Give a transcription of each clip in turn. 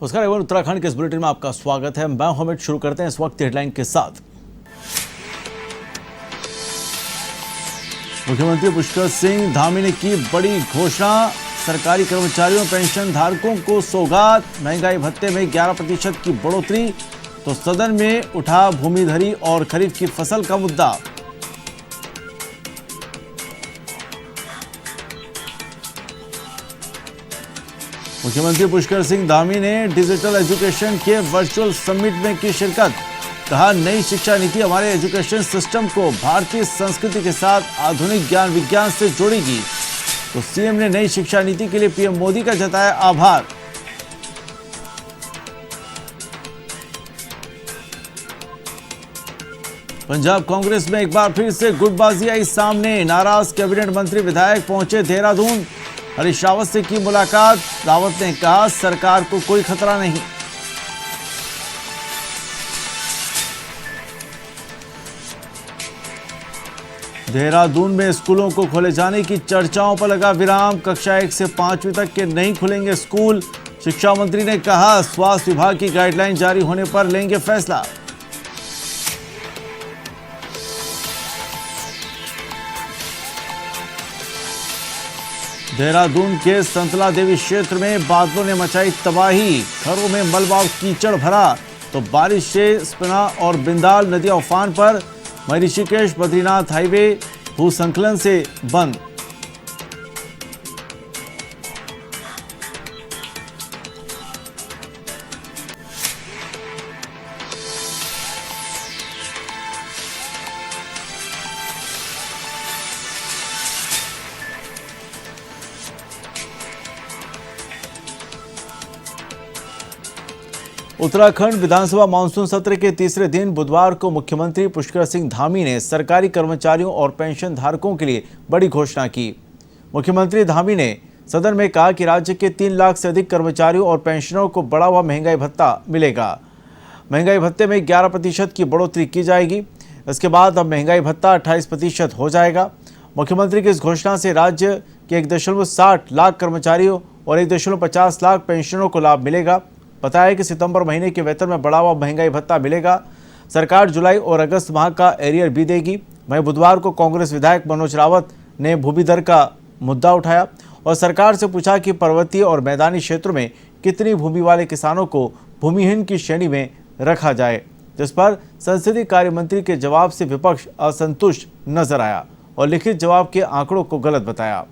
उसका एवं उत्तराखंड के इस बुलेटिन में आपका स्वागत है। मैं हमिद। शुरू करते हैं इस वक्त हेडलाइन के साथ। मुख्यमंत्री पुष्कर सिंह धामी ने की बड़ी घोषणा। सरकारी कर्मचारियों पेंशन धारकों को सौगात। महंगाई भत्ते में 11% की बढ़ोतरी। तो सदन में उठा भूमिधरी और खरीफ की फसल का मुद्दा। मुख्यमंत्री पुष्कर सिंह धामी ने डिजिटल एजुकेशन के वर्चुअल समिट में की शिरकत। कहा, नई शिक्षा नीति हमारे एजुकेशन सिस्टम को भारतीय संस्कृति के साथ आधुनिक ज्ञान विज्ञान से जोड़ेगी। तो सीएम ने नई शिक्षा नीति के लिए पीएम मोदी का जताया आभार। पंजाब कांग्रेस में एक बार फिर से गुटबाजी आई सामने। नाराज कैबिनेट मंत्री विधायक पहुंचे देहरादून। हरीश रावत से की मुलाकात। रावत ने कहा, सरकार को कोई खतरा नहीं। देहरादून में स्कूलों को खोले जाने की चर्चाओं पर लगा विराम। कक्षा 1 से 5वीं तक के नहीं खुलेंगे स्कूल। शिक्षा मंत्री ने कहा, स्वास्थ्य विभाग की गाइडलाइन जारी होने पर लेंगे फैसला। देहरादून के संतला देवी क्षेत्र में बादलों ने मचाई तबाही। घरों में मलबा और कीचड़ भरा। तो बारिश से स्पना और बिंदाल नदियां उफान पर। ऋषिकेश बद्रीनाथ हाईवे भूसंकलन से बंद। उत्तराखंड विधानसभा मानसून सत्र के तीसरे दिन बुधवार को मुख्यमंत्री पुष्कर सिंह धामी ने सरकारी कर्मचारियों और पेंशन धारकों के लिए बड़ी घोषणा की। मुख्यमंत्री धामी ने सदन में कहा कि राज्य के 3 लाख से अधिक कर्मचारियों और पेंशनरों को बढ़ा हुआ महंगाई भत्ता मिलेगा। महंगाई भत्ते में 11% की बढ़ोतरी की जाएगी। इसके बाद अब महंगाई भत्ता 28% हो जाएगा। मुख्यमंत्री की इस घोषणा से राज्य के 1.60 लाख कर्मचारियों और 1.50 लाख पेंशनरों को लाभ मिलेगा। बताया कि सितंबर महीने के वेतन में बढ़ा हुआ महंगाई भत्ता मिलेगा। सरकार जुलाई और अगस्त माह का एरियर भी देगी। वहीं बुधवार को कांग्रेस विधायक मनोज रावत ने भूमिधर का मुद्दा उठाया और सरकार से पूछा कि पर्वतीय और मैदानी क्षेत्रों में कितनी भूमि वाले किसानों को भूमिहीन की श्रेणी में रखा जाए, जिस पर संसदीय कार्य मंत्री के जवाब से विपक्ष असंतुष्ट नजर आया और लिखित जवाब के आंकड़ों को गलत बताया।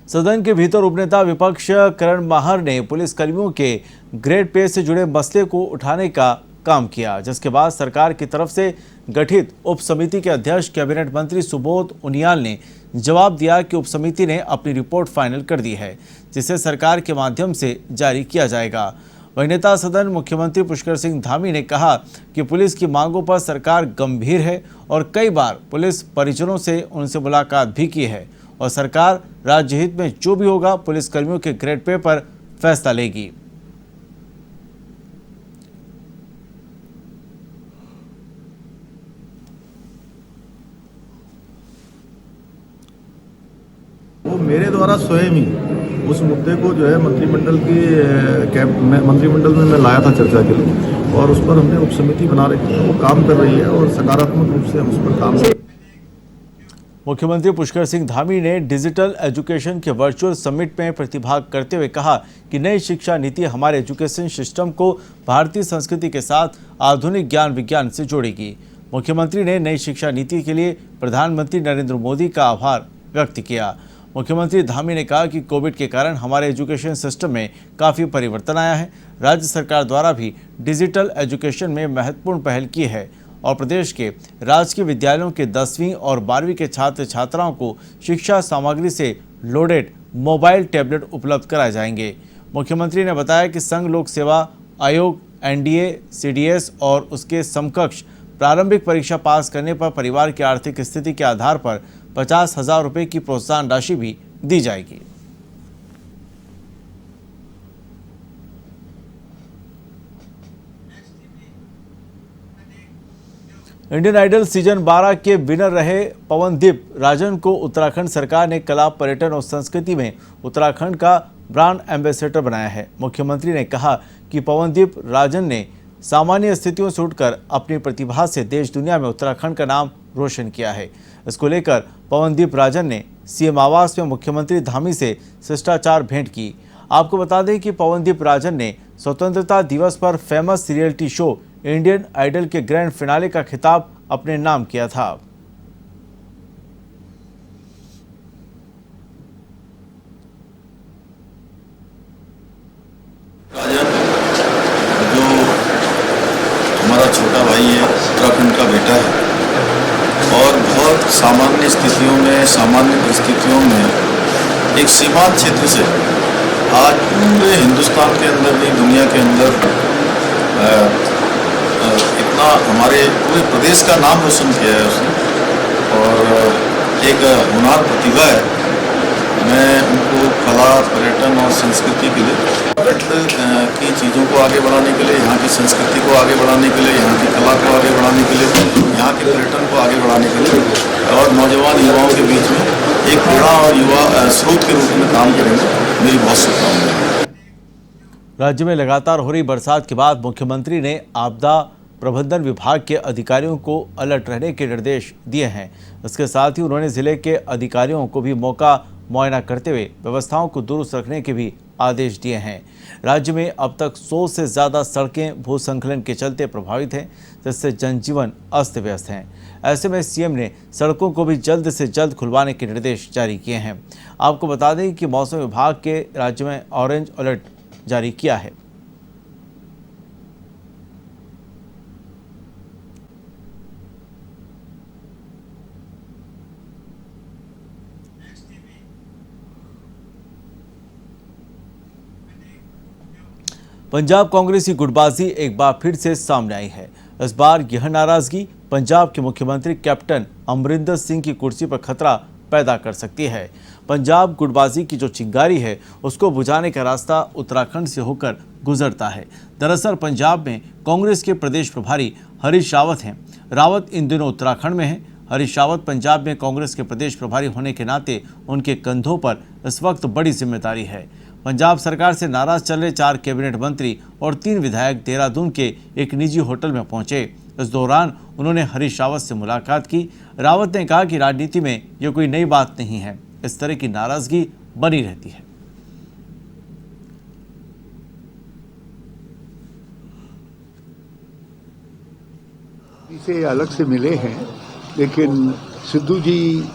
सदन के भीतर उपनेता विपक्ष करण माहर ने पुलिसकर्मियों के ग्रेड पे से जुड़े मसले को उठाने का काम किया, जिसके बाद सरकार की तरफ से गठित उप समिति के अध्यक्ष कैबिनेट मंत्री सुबोध उनियाल ने जवाब दिया कि उप समिति ने अपनी रिपोर्ट फाइनल कर दी है, जिसे सरकार के माध्यम से जारी किया जाएगा। वहीं नेता सदन मुख्यमंत्री पुष्कर सिंह धामी ने कहा कि पुलिस की मांगों पर सरकार गंभीर है और कई बार पुलिस परिजनों से उनसे मुलाकात भी की है और सरकार राज्य हित में जो भी होगा पुलिसकर्मियों के ग्रेड पे पर फैसला लेगी। वो मेरे द्वारा स्वयं ही उस मुद्दे को जो है मंत्रिमंडल में मैं लाया था चर्चा के लिए और उस पर हमने उप समिति बना रखी है। वो काम कर रही है और सकारात्मक रूप से हम उस पर काम कर रहे हैं। मुख्यमंत्री पुष्कर सिंह धामी ने डिजिटल एजुकेशन के वर्चुअल समिट में प्रतिभाग करते हुए कहा कि नई शिक्षा नीति हमारे एजुकेशन सिस्टम को भारतीय संस्कृति के साथ आधुनिक ज्ञान विज्ञान से जोड़ेगी। मुख्यमंत्री ने नई शिक्षा नीति के लिए प्रधानमंत्री नरेंद्र मोदी का आभार व्यक्त किया। मुख्यमंत्री धामी ने कहा कि कोविड के कारण हमारे एजुकेशन सिस्टम में काफ़ी परिवर्तन आया है। राज्य सरकार द्वारा भी डिजिटल एजुकेशन में महत्वपूर्ण पहल की है और प्रदेश के राजकीय विद्यालयों के 10वीं और 12वीं के छात्र छात्राओं को शिक्षा सामग्री से लोडेड मोबाइल टैबलेट उपलब्ध कराए जाएंगे। मुख्यमंत्री ने बताया कि संघ लोक सेवा आयोग, एनडीए, सीडीएस और उसके समकक्ष प्रारंभिक परीक्षा पास करने पर परिवार की आर्थिक स्थिति के आधार पर 50,000 रुपये की प्रोत्साहन राशि भी दी जाएगी। इंडियन आइडल सीजन 12 के विनर रहे पवनदीप राजन को उत्तराखंड सरकार ने कला, पर्यटन और संस्कृति में उत्तराखंड का ब्रांड एम्बेसडर बनाया है। मुख्यमंत्री ने कहा कि पवनदीप राजन ने सामान्य स्थितियों से उठकर अपनी प्रतिभा से देश दुनिया में उत्तराखंड का नाम रोशन किया है। इसको लेकर पवनदीप राजन ने सीएम आवास में मुख्यमंत्री धामी से शिष्टाचार भेंट की। आपको बता दें कि पवनदीप राजन ने स्वतंत्रता दिवस पर famous reality show Indian Idol के ग्रैंड फिनाले का खिताब अपने नाम किया था। राजन जो हमारा छोटा भाई है, उत्तराखंड का बेटा है और बहुत सामान्य स्थितियों में, सामान्य परिस्थितियों में एक सीमांत क्षेत्र से आज पूरे हिंदुस्तान के अंदर भी, दुनिया के अंदर इतना हमारे पूरे प्रदेश का नाम रोशन किया है उसने और एक होनहार प्रतिभा है। मैं उनको कला, पर्यटन और संस्कृति के लिए की चीज़ों को आगे बढ़ाने के लिए, यहाँ की संस्कृति को आगे बढ़ाने के लिए, यहाँ की कला को आगे बढ़ाने के लिए, यहाँ के पर्यटन को आगे बढ़ाने के लिए और नौजवान युवाओं के बीच में एक प्रेरणा और युवा स्रोत के रूप में काम करेंगे। मेरी बहुत शुभकामनाएं। राज्य में लगातार हो रही बरसात के बाद मुख्यमंत्री ने आपदा प्रबंधन विभाग के अधिकारियों को अलर्ट रहने के निर्देश दिए हैं। इसके साथ ही उन्होंने जिले के अधिकारियों को भी मौका मुआयना करते हुए व्यवस्थाओं को दुरुस्त रखने के भी आदेश दिए हैं। राज्य में अब तक 100 से ज़्यादा सड़कें भूस्खलन के चलते प्रभावित हैं, जिससे जनजीवन अस्त व्यस्त हैं। ऐसे में सीएम ने सड़कों को भी जल्द से जल्द खुलवाने के निर्देश जारी किए हैं। आपको बता दें कि मौसम विभाग के राज्य में ऑरेंज अलर्ट जारी किया है। पंजाब कांग्रेस की गुटबाजी एक बार फिर से सामने आई है। इस बार यह नाराजगी पंजाब के मुख्यमंत्री कैप्टन अमरिंदर सिंह की कुर्सी पर खतरा पैदा कर सकती है। पंजाब गुटबाजी की जो चिंगारी है उसको बुझाने का रास्ता उत्तराखंड से होकर गुजरता है। दरअसल पंजाब में कांग्रेस के प्रदेश प्रभारी हरीश रावत हैं। रावत इन दिनों उत्तराखंड में हैं। हरीश रावत पंजाब में कांग्रेस के प्रदेश प्रभारी होने के नाते उनके कंधों पर इस वक्त बड़ी जिम्मेदारी है। पंजाब सरकार से नाराज चल रहे 4 कैबिनेट मंत्री और 3 विधायक देहरादून के एक निजी होटल में पहुंचे। इस दौरान उन्होंने हरीश रावत से मुलाकात की। रावत ने कहा कि राजनीति में यह कोई नई बात नहीं है, इस तरह की नाराजगी बनी रहती है। इसे अलग से मिले हैं, लेकिन सिद्धू जी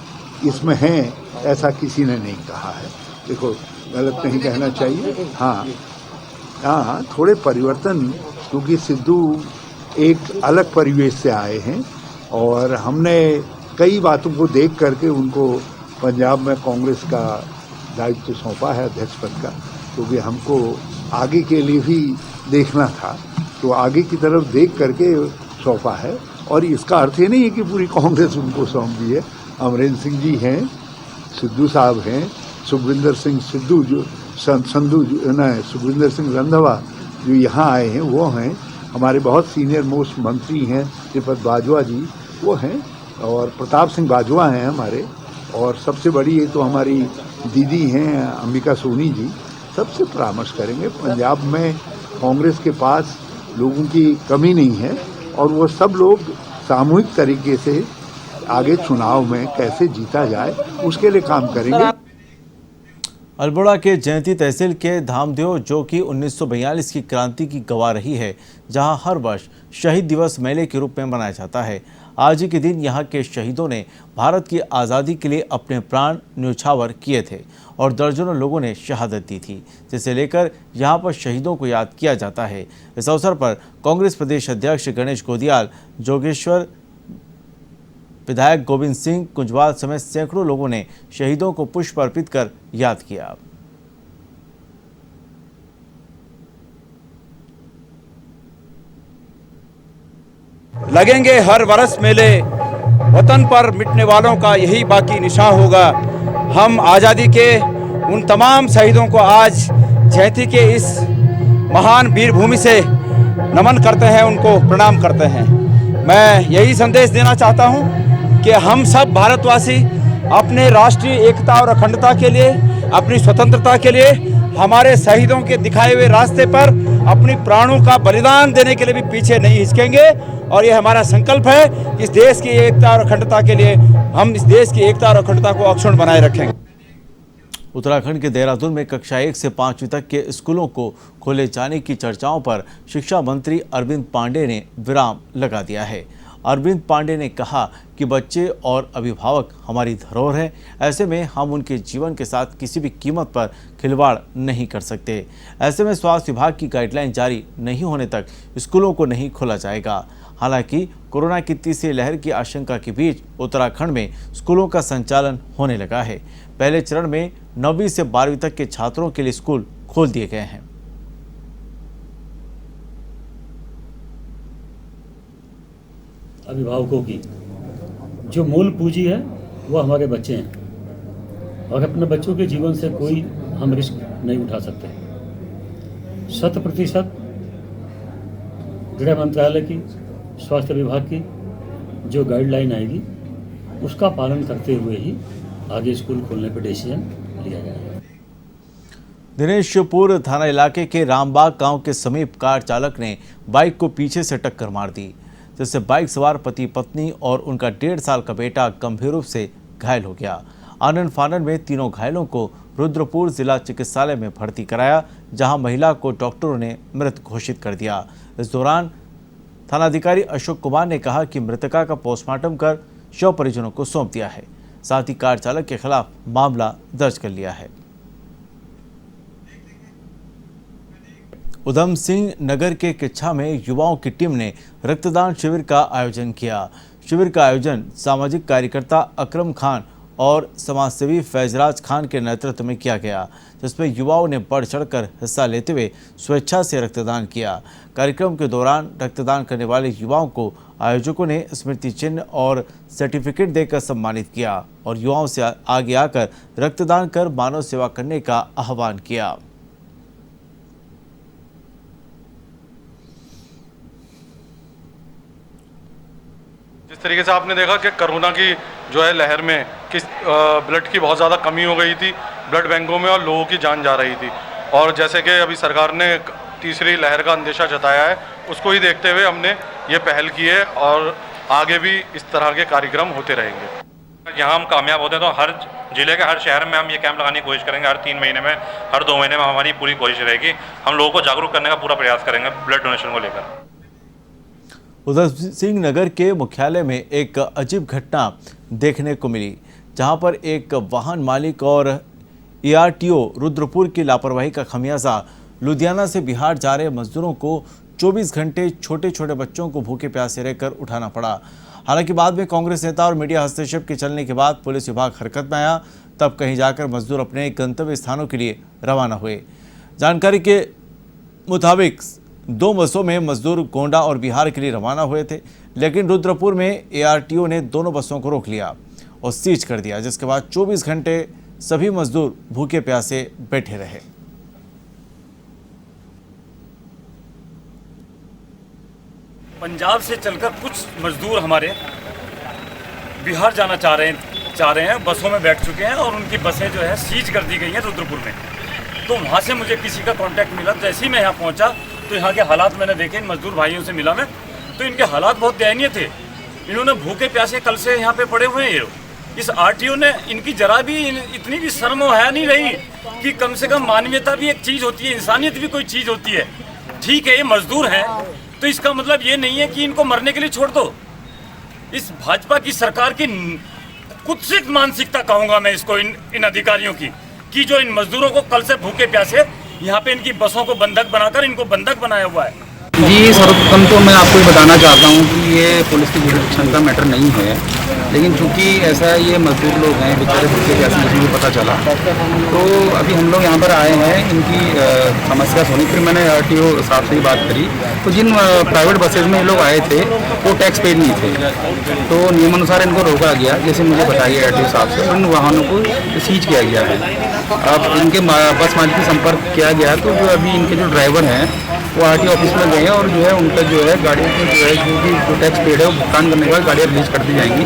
इसमें हैं ऐसा किसी ने नहीं कहा है। देखो, गलत नहीं कहना चाहिए। हाँ, थोड़े परिवर्तन, क्योंकि सिद्धू एक अलग परिवेश से आए हैं और हमने कई बातों को देख करके उनको पंजाब में कांग्रेस का दायित्व सौंपा है, अध्यक्ष पद का, क्योंकि हमको आगे के लिए भी देखना था, तो आगे की तरफ देख करके सौंपा है। और इसका अर्थ ये नहीं है कि पूरी कांग्रेस उनको सौंप दी है। अमरिंदर सिंह जी हैं, सिद्धू साहब हैं, सुखविंदर सिंह सिद्धू जो सुखविंदर सिंह रंधावा जो यहाँ आए हैं वो हैं। हमारे बहुत सीनियर मोस्ट मंत्री हैं, श्रीपद बाजवा जी वो हैं, और प्रताप सिंह बाजवा हैं हमारे, और सबसे बड़ी ये तो हमारी दीदी हैं अंबिका सोनी जी। सबसे परामर्श करेंगे। पंजाब में कांग्रेस के पास लोगों की कमी नहीं है और वो सब लोग सामूहिक तरीके से आगे चुनाव में कैसे जीता जाए उसके लिए काम करेंगे। अल्मोड़ा के जयंती तहसील के धामदेव, जो कि 1942 की क्रांति की गवाह रही है, जहां हर वर्ष शहीद दिवस मेले के रूप में मनाया जाता है। आज ही के दिन यहां के शहीदों ने भारत की आज़ादी के लिए अपने प्राण न्यौछावर किए थे और दर्जनों लोगों ने शहादत दी थी, जिसे लेकर यहां पर शहीदों को याद किया जाता है। इस अवसर पर कांग्रेस प्रदेश अध्यक्ष गणेश गोदियाल, जोगेश्वर विधायक गोविंद सिंह कुंजवाल समेत सैकड़ों लोगों ने शहीदों को पुष्प अर्पित कर याद किया। लगेंगे हर वर्ष मेले, वतन पर मिटने वालों का यही बाकी निशान होगा। हम आज़ादी के उन तमाम शहीदों को आज जयंती के इस महान वीर भूमि से नमन करते हैं, उनको प्रणाम करते हैं। मैं यही संदेश देना चाहता हूं कि हम सब भारतवासी अपने राष्ट्रीय एकता और अखंडता के लिए, अपनी स्वतंत्रता के लिए हमारे शहीदों के दिखाए हुए रास्ते पर अपनी प्राणों का बलिदान देने के लिए भी पीछे नहीं हिचकेंगे। और ये हमारा संकल्प है, इस देश की एकता और अखंडता के लिए हम इस देश की एकता और अखंडता को अक्षुण्ण बनाए रखेंगे। उत्तराखंड के देहरादून में कक्षा 1 से 5वीं तक के स्कूलों को खोले जाने की चर्चाओं पर शिक्षा मंत्री अरविंद पांडे ने विराम लगा दिया है। अरविंद पांडे ने कहा कि बच्चे और अभिभावक हमारी धरोहर हैं, ऐसे में हम उनके जीवन के साथ किसी भी कीमत पर खिलवाड़ नहीं कर सकते। ऐसे में स्वास्थ्य विभाग की गाइडलाइन जारी नहीं होने तक स्कूलों को नहीं खोला जाएगा। हालांकि कोरोना की तीसरी लहर की आशंका के बीच उत्तराखंड में स्कूलों का संचालन होने लगा है। पहले चरण में 9वीं से 12वीं तक के छात्रों के लिए स्कूल खोल दिए गए हैं। अभिभावकों की जो मूल पूंजी है वो हमारे बच्चे हैं और अपने बच्चों के जीवन से कोई हम रिस्क नहीं उठा सकते। 100% गृह मंत्रालय की, स्वास्थ्य विभाग की जो गाइडलाइन आएगी उसका पालन करते हुए ही आगे स्कूल खोलने पर डिसीजन लिया जाएगा। दिनेशपुर थाना इलाके के रामबाग गांव के समीप कार चालक ने बाइक को पीछे से टक्कर मार दी, जिससे बाइक सवार पति पत्नी और उनका 1.5 साल का बेटा गंभीर रूप से घायल हो गया। आनन फानन में तीनों घायलों को रुद्रपुर जिला चिकित्सालय में भर्ती कराया, जहां महिला को डॉक्टरों ने मृत घोषित कर दिया। इस दौरान थानाधिकारी अशोक कुमार ने कहा कि मृतका का पोस्टमार्टम कर शव परिजनों को सौंप दिया है। साथ ही कार चालक के खिलाफ मामला दर्ज कर लिया है। उधम सिंह नगर के किच्छा में युवाओं की टीम ने रक्तदान शिविर का आयोजन किया। शिविर का आयोजन सामाजिक कार्यकर्ता अकरम खान और समाजसेवी फैजराज खान के नेतृत्व में किया गया, जिसमें युवाओं ने बढ़ चढ़कर हिस्सा लेते हुए स्वेच्छा से रक्तदान किया। कार्यक्रम के दौरान रक्तदान करने वाले युवाओं को आयोजकों ने स्मृति चिन्ह और सर्टिफिकेट देकर सम्मानित किया और युवाओं से आगे आकर रक्तदान कर मानव सेवा करने का आह्वान किया। जिस तरीके से आपने देखा कि कोरोना की जो है लहर में किस ब्लड की बहुत ज़्यादा कमी हो गई थी ब्लड बैंकों में और लोगों की जान जा रही थी, और जैसे कि अभी सरकार ने तीसरी लहर का अंदेशा जताया है, उसको ही देखते हुए हमने ये पहल की है और आगे भी इस तरह के कार्यक्रम होते रहेंगे। यहाँ हम कामयाब होते हैं तो हर जिले के हर शहर में हम ये कैंप लगाने की कोशिश करेंगे। हर 3 महीने में, हर 2 महीने में हमारी पूरी कोशिश रहेगी। हम लोगों को जागरूक करने का पूरा प्रयास करेंगे ब्लड डोनेशन को लेकर। उधम सिंह नगर के मुख्यालय में एक अजीब घटना देखने को मिली, जहां पर एक वाहन मालिक और ARTO रुद्रपुर की लापरवाही का खमियाजा लुधियाना से बिहार जा रहे मजदूरों को 24 घंटे छोटे छोटे बच्चों को भूखे प्यासे रहकर उठाना पड़ा। हालांकि बाद में कांग्रेस नेता और मीडिया हस्तक्षेप के चलने के बाद पुलिस विभाग हरकत में आया, तब कहीं जाकर मजदूर अपने गंतव्य स्थानों के लिए रवाना हुए। जानकारी के मुताबिक 2 बसों में मजदूर गोंडा और बिहार के लिए रवाना हुए थे, लेकिन रुद्रपुर में ARTO ने दोनों बसों को रोक लिया और सीज कर दिया, जिसके बाद 24 घंटे सभी मजदूर भूखे प्यासे बैठे रहे। पंजाब से चलकर कुछ मजदूर हमारे बिहार जाना चाह रहे हैं, बसों में बैठ चुके हैं और उनकी बसें जो है सीज कर दी गई हैं रुद्रपुर में। तो वहाँ से मुझे किसी का कांटेक्ट मिला, जैसे ही मैं यहाँ पहुँचा तो यहाँ के हालात मैंने देखे। इन मजदूर भाइयों से मिला मैं, तो इनके हालात बहुत दयनीय थे। इन्होंने भूखे प्यासे कल से यहाँ पे पड़े हुए हैं। इस RTO ने इनकी जरा भी इतनी भी शर्म है नहीं रही कि कम से कम मानवीयता भी एक चीज़ होती है, इंसानियत भी कोई चीज़ होती है। ठीक है, ये मजदूर हैं तो इसका मतलब ये नहीं है कि इनको मरने के लिए छोड़ दो। इस भाजपा की सरकार की कुत्सित मानसिकता कहूँगा मैं इसको, इन अधिकारियों की, कि जो इन मजदूरों को कल से भूखे प्यासे यहाँ पे इनकी बसों को बंधक बनाकर इनको बंधक बनाया हुआ है। जी, सर्वप्रथम तो मैं आपको बताना चाहता हूँ कि ये पुलिस की क्षमता मैटर नहीं है, लेकिन चूंकि ऐसा ये मजदूर लोग हैं बेचारे भूखे प्यासे, मुझे पता चला तो अभी हम लोग यहाँ पर आए हैं इनकी समस्या सुनी। फिर मैंने RTO साहब से ही बात करी, तो जिन प्राइवेट बसेज में ये लोग आए थे वो टैक्स पेड नहीं थे, तो नियमानुसार इनको रोका गया, जैसे मुझे बताइए RTO साहब से। उन वाहनों को सीज किया गया है। अब इनके बस मालिक से संपर्क किया गया तो जो अभी इनके जो ड्राइवर हैं वो आरटीओ ऑफिस में गए हैं और जो है उनका जो है गाड़ियों को जो भी टैक्स पेड है वो भुगतान करने के बाद गाड़ियाँ रिलीज कर दी जाएंगी।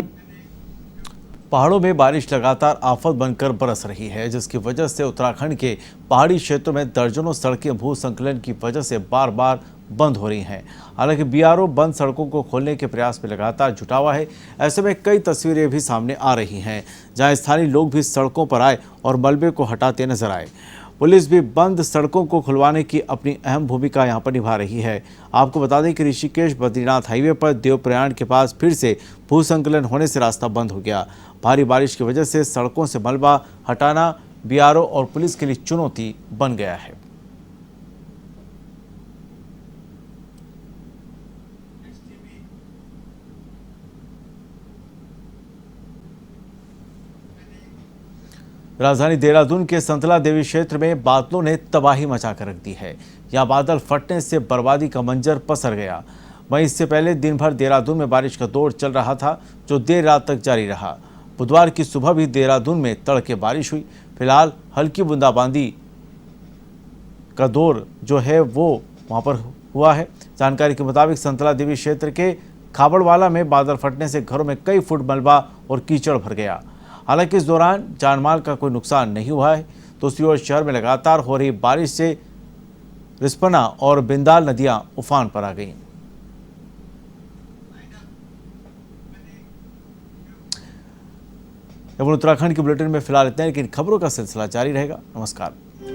पहाड़ों में बारिश लगातार आफत बनकर बरस रही है, जिसकी वजह से उत्तराखंड के पहाड़ी क्षेत्रों में दर्जनों सड़कें भू संकलन की वजह से बार बार बंद हो रही हैं। हालांकि बीआरओ बंद सड़कों को खोलने के प्रयास में लगातार जुटा हुआ है। ऐसे में कई तस्वीरें भी सामने आ रही हैं, जहां स्थानीय लोग भी सड़कों पर आए और मलबे को हटाते नजर आए। पुलिस भी बंद सड़कों को खुलवाने की अपनी अहम भूमिका यहां पर निभा रही है। आपको बता दें कि ऋषिकेश बद्रीनाथ हाईवे पर देवप्रयाण के पास फिर से भूसंकलन होने से रास्ता बंद हो गया। भारी बारिश की वजह से सड़कों से मलबा हटाना बीआरओ और पुलिस के लिए चुनौती बन गया है। राजधानी देहरादून के संतला देवी क्षेत्र में बादलों ने तबाही मचाकर रख दी है। यहां बादल फटने से बर्बादी का मंजर पसर गया। वहीं इससे पहले दिन भर देहरादून में बारिश का दौर चल रहा था, जो देर रात तक जारी रहा। बुधवार की सुबह भी देहरादून में तड़के बारिश हुई। फिलहाल हल्की बूंदाबांदी का दौर जो है वो वहां पर हुआ है। जानकारी के मुताबिक संतला देवी क्षेत्र के खाबड़वाला में बादल फटने से घरों में कई फुट मलबा और कीचड़ भर गया। हालांकि इस दौरान जानमाल का कोई नुकसान नहीं हुआ है। दूसरी ओर शहर में लगातार हो रही बारिश से रिस्पना और बिंदाल नदियां उफान पर आ गईं। उत्तराखंड के बुलेटिन में फिलहाल इतना, लेकिन खबरों का सिलसिला जारी रहेगा। नमस्कार।